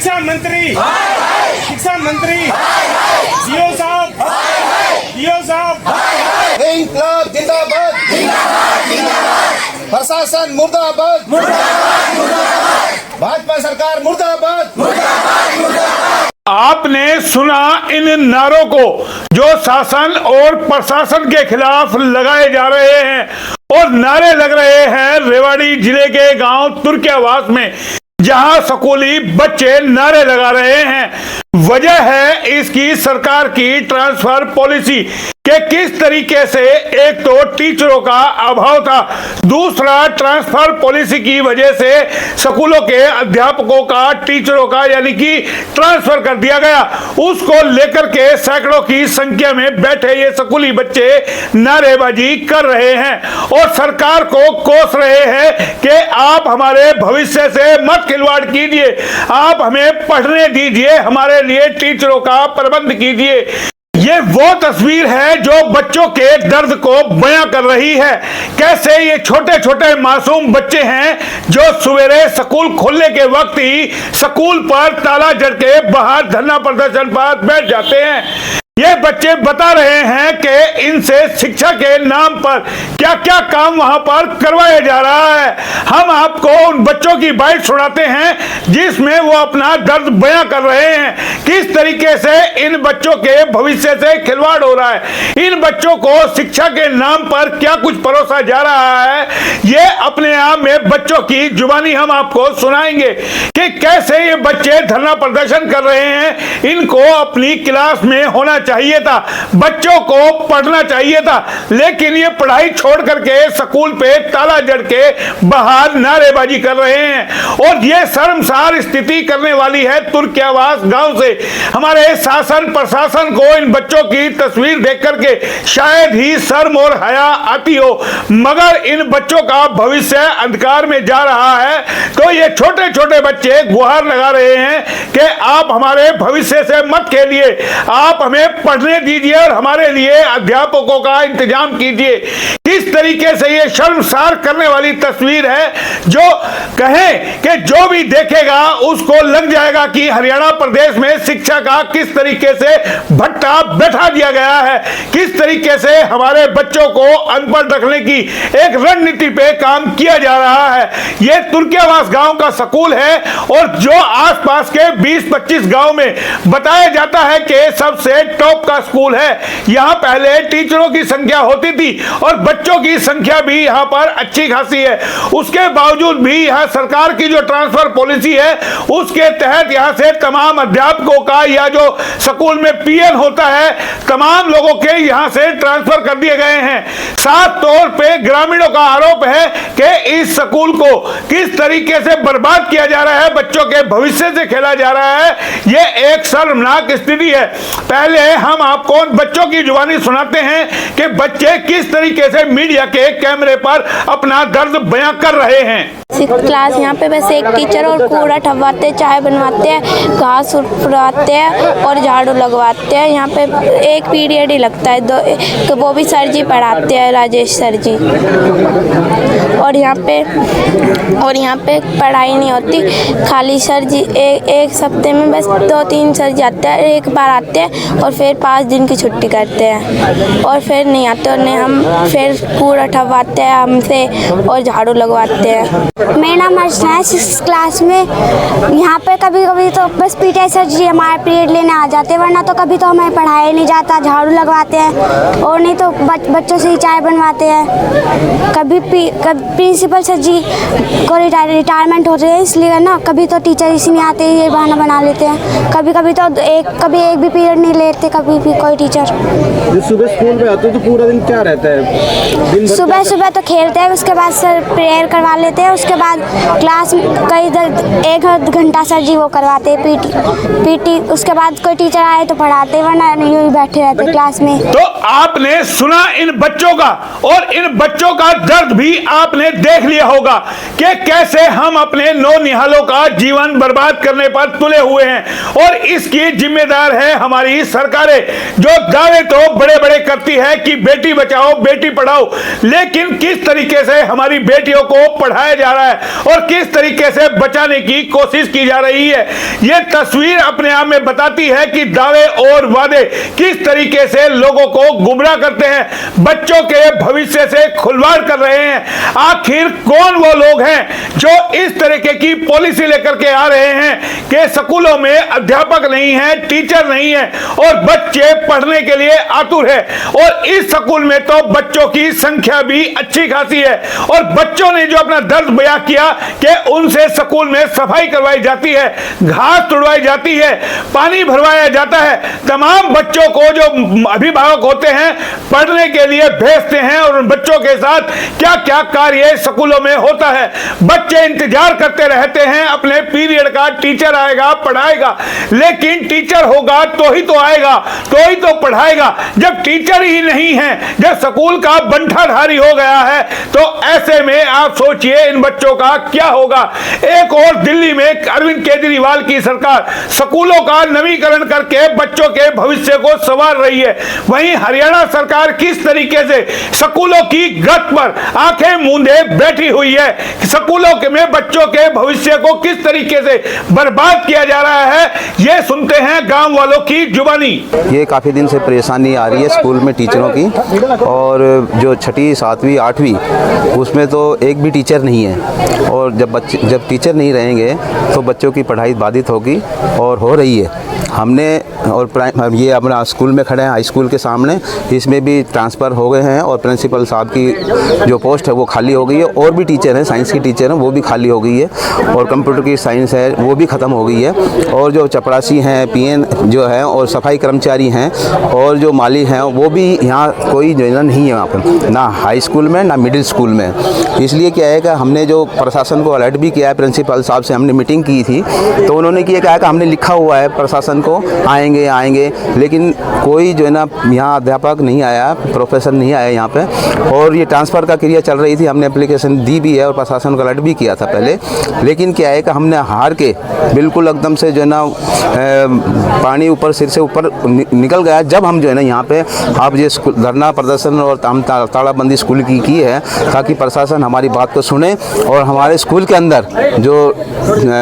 शिक्षा मंत्री डीओ साहब इंकलाब जिंदाबाद, प्रशासन मुर्दाबाद, भाजपा सरकार मुर्दाबाद। आपने सुना इन नारों को जो शासन और प्रशासन के खिलाफ लगाए जा रहे हैं, और नारे लग रहे हैं रेवाड़ी जिले के गांव तुर्कियावास में, जहां स्कूली बच्चे नारे लगा रहे हैं। वजह है इसकी सरकार की ट्रांसफर पॉलिसी के किस तरीके से एक तो टीचरों का अभाव था, दूसरा ट्रांसफर पॉलिसी की वजह से स्कूलों के अध्यापकों का टीचरों का यानी कि ट्रांसफर कर दिया गया। उसको लेकर के सैकड़ों की संख्या में बैठे ये स्कूली बच्चे नारेबाजी कर रहे हैं और सरकार को कोस रहे हैं कि आप हमारे भविष्य से मत खिलवाड़ कीजिए, आप हमें पढ़ने दीजिए, हमारे लिए टीचरों का प्रबंध कीजिए। ये वो तस्वीर है जो बच्चों के दर्द को बयां कर रही है। कैसे ये छोटे छोटे मासूम बच्चे हैं जो सवेरे स्कूल खोलने के वक्त ही स्कूल पर ताला जड़ के बाहर धरना प्रदर्शन पर बैठ जाते हैं। ये बच्चे बता रहे हैं कि इनसे शिक्षा के नाम पर क्या क्या काम वहां पर करवाया जा रहा है। हम आपको उन बच्चों की बाइट सुनाते हैं जिसमें वो अपना दर्द बयां कर रहे हैं, किस तरीके से इन बच्चों के भविष्य से खिलवाड़ हो रहा है, इन बच्चों को शिक्षा के नाम पर क्या कुछ परोसा जा रहा है। ये अपने आप में बच्चों की जुबानी हम आपको सुनाएंगे कि कैसे ये बच्चे धरना प्रदर्शन कर रहे हैं। इनको अपनी क्लास में होना चाहिए था, बच्चों को पढ़ना चाहिए था, लेकिन ये पढ़ाई छोड़ करके स्कूल पे ताला जड़ के बाहर नारेबाजी कर रहे हैं। और ये शर्मसार स्थिति करने वाली है तुर्कियावास गांव से। हमारे शासन प्रशासन को इन बच्चों की तस्वीर देख करके शायद ही शर्म और हया आती हो, मगर इन बच्चों का भविष्य अंधकार में जा रहा है। तो ये छोटे छोटे बच्चे गुहार लगा रहे हैं कि आप हमारे भविष्य से मत खेलिए, आप हमें पढ़ने दीजिए और हमारे लिए अध्यापकों का इंतजाम कीजिए। किस तरीके से ये शर्मसार करने वाली तस्वीर है जो कहें कि जो भी देखेगा उसको लग जाएगा कि हरियाणा प्रदेश में शिक्षा का किस तरीके से भट्टा बैठा दिया गया है, किस तरीके से हमारे बच्चों को अनपढ़ रखने की एक रणनीति पे काम किया जा रहा है। ये तुर्कियावास गांव का स्कूल है और जो आसपास के 20-25 गांव में बताया जाता है कि सबसे टॉप का स्कूल है। यहां पहले टीचरों की संख्या होती थी और बच्चों की संख्या भी यहां पर अच्छी खासी है। उसके बावजूद भी यहां सरकार की जो ट्रांसफर पॉलिसी है उसके तहत यहां से तमाम अध्यापकों का या जो स्कूल में पीएन होता है तमाम लोगों के यहां से ट्रांसफर कर दिए गए हैं। साफ तौर पे ग्रामीणों का आरोप है कि इस स्कूल को किस तरीके से बर्बाद किया जा रहा है, बच्चों के भविष्य से खेला जा रहा है। यह एक शर्मनाक स्थिति है। पहले हम आपको बच्चों की जुबानी सुनाते हैं कि बच्चे किस तरीके से मीडिया के कैमरे पर अपना दर्द बयां कर रहे हैं। क्लास यहाँ पे बस एक टीचर और कूड़ा ठगवाते हैं, चाय बनवाते हैं, घास उड़ाते हैं और झाड़ू लगवाते हैं। यहाँ पे एक पीरियड ही लगता है, तो वो भी सर जी पढ़ाते हैं, राजेश सर जी। और यहाँ पे पढ़ाई नहीं होती, खाली सर जी एक हफ्ते में बस 2-3 सर जी आते हैं, एक बार आते हैं और फिर 5 दिन की छुट्टी करते हैं और फिर नहीं आते और नहीं हम फिर कूड़ा ठगवाते हैं हमसे और झाड़ू लगवाते हैं। मेरा नाम अर्चना है, 6th क्लास में। यहाँ पे कभी कभी तो बस पीटीआई सर जी हमारे पीरियड लेने आ जाते हैं, वरना तो कभी तो हमें पढ़ाया नहीं जाता, झाड़ू लगवाते हैं और नहीं तो बच्चों से ही चाय बनवाते हैं। कभी प्रिंसिपल सर जी को रिटायरमेंट हो रही है इसलिए ना, कभी तो टीचर इसी में आते ये बहाना बना लेते हैं। कभी कभी तो कभी एक भी पीरियड नहीं लेते कभी भी कोई टीचर। सुबह स्कूल में आते हो तो पूरा दिन क्या रहता है? सुबह तो खेलते हैं, उसके बाद सर प्रेयर करवा लेते हैं, उसके बाद क्लास कई 1 घंटा सर जी वो करवाते हैं पीटी। उसके बाद कोई टीचर आए तो पढ़ाते, वरना यूं ही बैठे रहते क्लास में। तो आपने सुना इन बच्चों का, और इन बच्चों का दर्द भी आपने देख लिया होगा कि कैसे हम अपने नौनिहालों का जीवन बर्बाद करने पर तुले हुए हैं। और इसकी जिम्मेदार है हमारी सरकारें, जो दावे तो बड़े बड़े करती है कि बेटी बचाओ बेटी पढ़ाओ, हो, लेकिन किस तरीके से हमारी बेटियों को पढ़ाया जा रहा है और किस तरीके से बचाने की कोशिश की जा रही है, यह तस्वीर अपने आप में बताती है कि दावे और वादे किस तरीके से लोगों को गुमराह करते हैं, बच्चों के भविष्य से खिलवाड़ कर रहे हैं। आखिर कौन वो लोग हैं जो इस तरीके की पॉलिसी लेकर के आ रहे हैं कि स्कूलों में अध्यापक नहीं है, टीचर नहीं है और बच्चे पढ़ने के लिए आतुर है। और इस स्कूल में तो बच्चों की संख्या भी अच्छी खासी है और बच्चों ने जो अपना दर्द बयां किया कि उनसे स्कूल में सफाई करवाई जाती है, घास तुड़वाई जाती है, पानी भरवाया जाता है, तमाम बच्चों को जो अभिभावक होते हैं पढ़ने के लिए भेजते हैं और उन बच्चों के साथ क्या क्या कार्य स्कूलों में होता है। बच्चे इंतजार करते रहते हैं अपने पीरियड का, टीचर आएगा पढ़ाएगा, लेकिन टीचर होगा तो ही तो आएगा, तो ही तो पढ़ाएगा। जब टीचर ही नहीं है, जब स्कूल का बंठाधारी हो गया है, तो ऐसे में आप सोचिए इन बच्चों का क्या होगा। एक और दिल्ली में अरविंद केजरीवाल की सरकार स्कूलों का नवीकरण करके बच्चों के भविष्य को संवार रही है, वहीं हरियाणा सरकार किस तरीके से स्कूलों की गत पर आंखें मूंदे बैठी हुई है। स्कूलों में बच्चों के भविष्य को किस तरीके से बर्बाद किया जा रहा है, ये सुनते हैं गांव वालों की जुबानी। ये काफ़ी दिन से परेशानी आ रही है स्कूल में टीचरों की, और जो 6वीं 7वीं 8वीं उसमें तो एक भी टीचर नहीं है। और जब टीचर नहीं रहेंगे तो बच्चों की पढ़ाई बाधित होगी और हो रही है। हमने और ये अपना स्कूल में खड़े हैं, हाई स्कूल के सामने, इसमें भी ट्रांसफ़र हो गए हैं और प्रिंसिपल साहब की जो पोस्ट है वो खाली हो गई है। और भी टीचर हैं, साइंस की टीचर हैं, वो भी खाली हो गई है, और कंप्यूटर की साइंस है वो भी ख़त्म हो गई है। और जो चपरासी हैं, पीएन जो है, और सफाई कर्मचारी हैं, और जो माली हैं, वो भी यहाँ कोई जो है नहीं है वहाँ पर, ना हाई स्कूल में ना मिडिल स्कूल में। इसलिए क्या है कि हमने जो प्रशासन को अलर्ट भी किया है, प्रिंसिपल साहब से हमने मीटिंग की थी, तो उन्होंने किया क्या है कि हमने लिखा हुआ है प्रशासन को आएंगे, लेकिन कोई जो है ना यहाँ अध्यापक नहीं आया, प्रोफेसर नहीं आया यहाँ पे। और ये ट्रांसफ़र का क्रिया चल रही थी, हमने एप्लीकेशन दी भी है और प्रशासन को अलर्ट भी किया था पहले, लेकिन क्या है कि हमने हार के बिल्कुल एकदम से जो है ना पानी ऊपर सिर से ऊपर निकल गया जब हम जो है ना यहाँ पे आप ये धरना प्रदर्शन और तालाबंदी स्कूल की है, ताकि प्रशासन हमारी बात को सुने और हमारे स्कूल के अंदर जो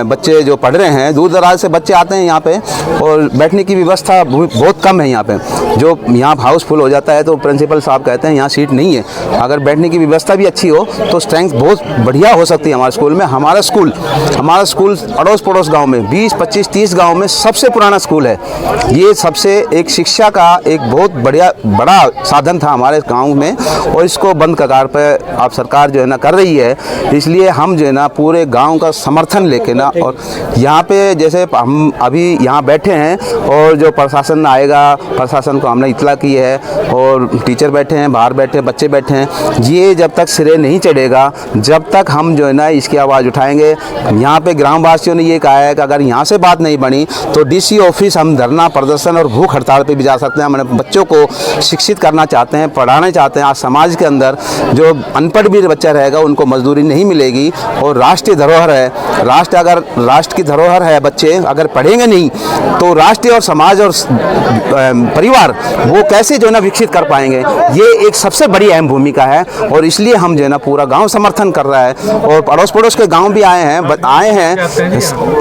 बच्चे जो पढ़ रहे हैं, दूर दराज से बच्चे आते हैं यहाँ पे, और बैठने की व्यवस्था बहुत कम है यहाँ पे। जो यहाँ हाउस फुल हो जाता है तो प्रिंसिपल साहब कहते हैं यहाँ सीट नहीं है। अगर बैठने की व्यवस्था भी अच्छी हो तो स्ट्रेंथ बहुत बढ़िया हो सकती है हमारे स्कूल में। हमारा स्कूल अड़ोस पड़ोस गांव में 20, 25, 30 गांव में सबसे पुराना स्कूल है। ये सबसे एक शिक्षा का एक बहुत बड़ा साधन था हमारे गाँव में, और इसको बंद कगार पर आप सरकार जो है ना कर रही है। इसलिए हम जो है ना पूरे गाँव का समर्थन लेके ना, और यहाँ पे जैसे हम अभी यहाँ बैठे हैं और जो प्रशासन आएगा, प्रशासन को हमने इतला की है, और टीचर बैठे हैं, बाहर बैठे हैं, बच्चे बैठे हैं, ये जब तक सिरे नहीं चढ़ेगा जब तक हम जो है ना इसकी आवाज़ उठाएंगे। यहाँ पे ग्रामवासियों ने ये कहा है कि अगर यहाँ से बात नहीं बनी तो डीसी ऑफिस हम धरना प्रदर्शन और भूख हड़ताल पे भी जा सकते हैं। हम अपने बच्चों को शिक्षित करना चाहते हैं, पढ़ाना चाहते हैं। आज समाज के अंदर जो अनपढ़ भी बच्चा रहेगा उनको मजदूरी नहीं मिलेगी, और राष्ट्रीय धरोहर है, राष्ट्र की धरोहर है, बच्चे अगर पढ़ेंगे नहीं तो राष्ट्र और समाज और परिवार वो कैसे जो है ना विकसित कर पाएंगे। ये एक सबसे बड़ी अहम भूमिका है, और इसलिए हम जो है ना पूरा गांव समर्थन कर रहा है। और अड़ोस पड़ोस के गांव भी आए हैं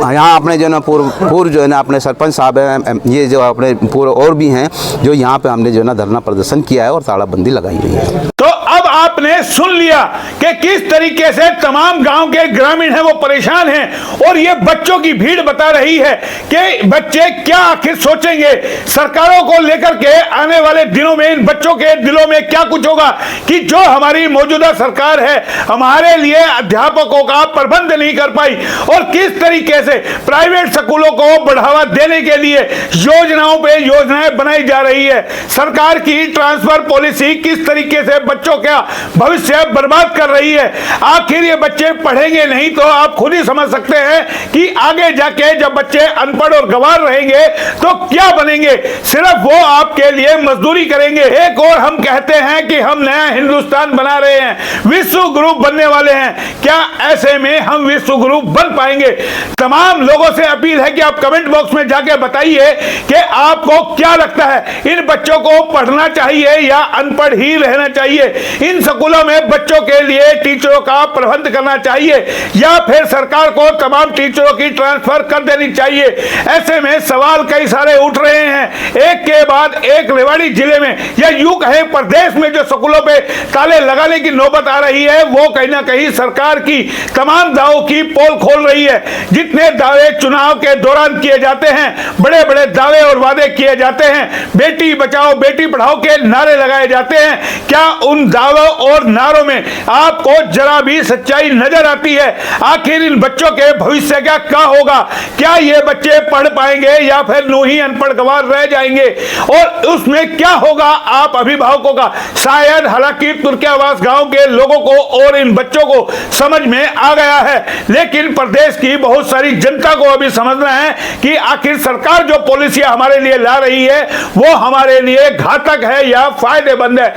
यहाँ अपने जो है ना पूर्व जो है ना अपने सरपंच साहब हैं, ये जो अपने पूर्व और भी हैं जो यहाँ पे हमने जो है ना धरना प्रदर्शन किया है और तालाबंदी लगाई हुई है। तो अब आपने सुन लिया कि किस तरीके से तमाम गांव के ग्रामीण हैं वो परेशान हैं, और ये बच्चों की भीड़ बता रही है कि बच्चे क्या आखिर सोचेंगे सरकारों को लेकर के। आने वाले दिनों में इन बच्चों के दिलों में क्या कुछ होगा कि जो हमारी मौजूदा सरकार है हमारे लिए अध्यापकों का प्रबंध नहीं कर पाई, और किस तरीके से प्राइवेट स्कूलों को बढ़ावा देने के लिए योजनाओं पे योजनाएं बनाई जा रही है। सरकार की ट्रांसफर पॉलिसी किस तरीके से बच्चों का भविष्य बर्बाद कर रही है। आखिर ये बच्चे पढ़ेंगे नहीं तो आप खुद ही समझ सकते हैं कि आगे जाके जब बच्चे अनपढ़ और गंवार रहेंगे तो क्या बनेंगे। सिर्फ वो आपके लिए मजदूरी करेंगे। एक और हम कहते हैं कि हम नया हिंदुस्तान बना रहे हैं, विश्व गुरु बनने वाले हैं। क्या ऐसे में हम विश्व गुरु बन पाएंगे? तमाम लोगों से अपील है कि आप कमेंट बॉक्स में जाके बताइए कि आपको क्या लगता है, इन बच्चों को पढ़ना चाहिए या अनपढ़ ही रहना चाहिए? इन स्कूलों में बच्चों के लिए टीचरों का प्रबंध करना चाहिए या फिर सरकार को तमाम टीचरों की ट्रांसफर कर देनी चाहिए? ऐसे में सवाल कई सारे उठ रहे हैं, एक के बाद एक। रेवाड़ी जिले में या यूं कहें प्रदेश में जो स्कूलों पे ताले लगाने की नौबत आ रही है, वो कहीं ना कहीं सरकार की तमाम दावों की पोल खोल रही है। जितने दावे चुनाव के दौरान किए जाते हैं, बड़े बड़े दावे और वादे किए जाते हैं, बेटी बचाओ बेटी पढ़ाओ के नारे लगाए जाते हैं, क्या उन दावों और नारों में आपको जरा भी सच्चाई नजर आती है? आखिर इन बच्चों के भविष्य का क्या होगा? क्या ये बच्चे पढ़ पाएंगे या फिर यूं ही अनपढ़ गंवार रह जाएंगे? और उसमें क्या होगा आप अभिभावकों का? शायद हालांकि तुर्कियावास गांव के लोगों को और इन बच्चों को समझ में आ गया है, लेकिन प्रदेश की बहुत सारी जनता को अभी समझना है कि आखिर सरकार जो पॉलिसियां हमारे लिए ला रही है वो हमारे लिए घातक है या फायदेमंद है।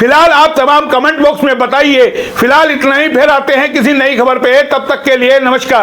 फिलहाल आप तमाम कमेंट बॉक्स में बताइए। फिलहाल इतना ही, फिर आते हैं किसी नई खबर पे। तब तक के लिए नमस्कार।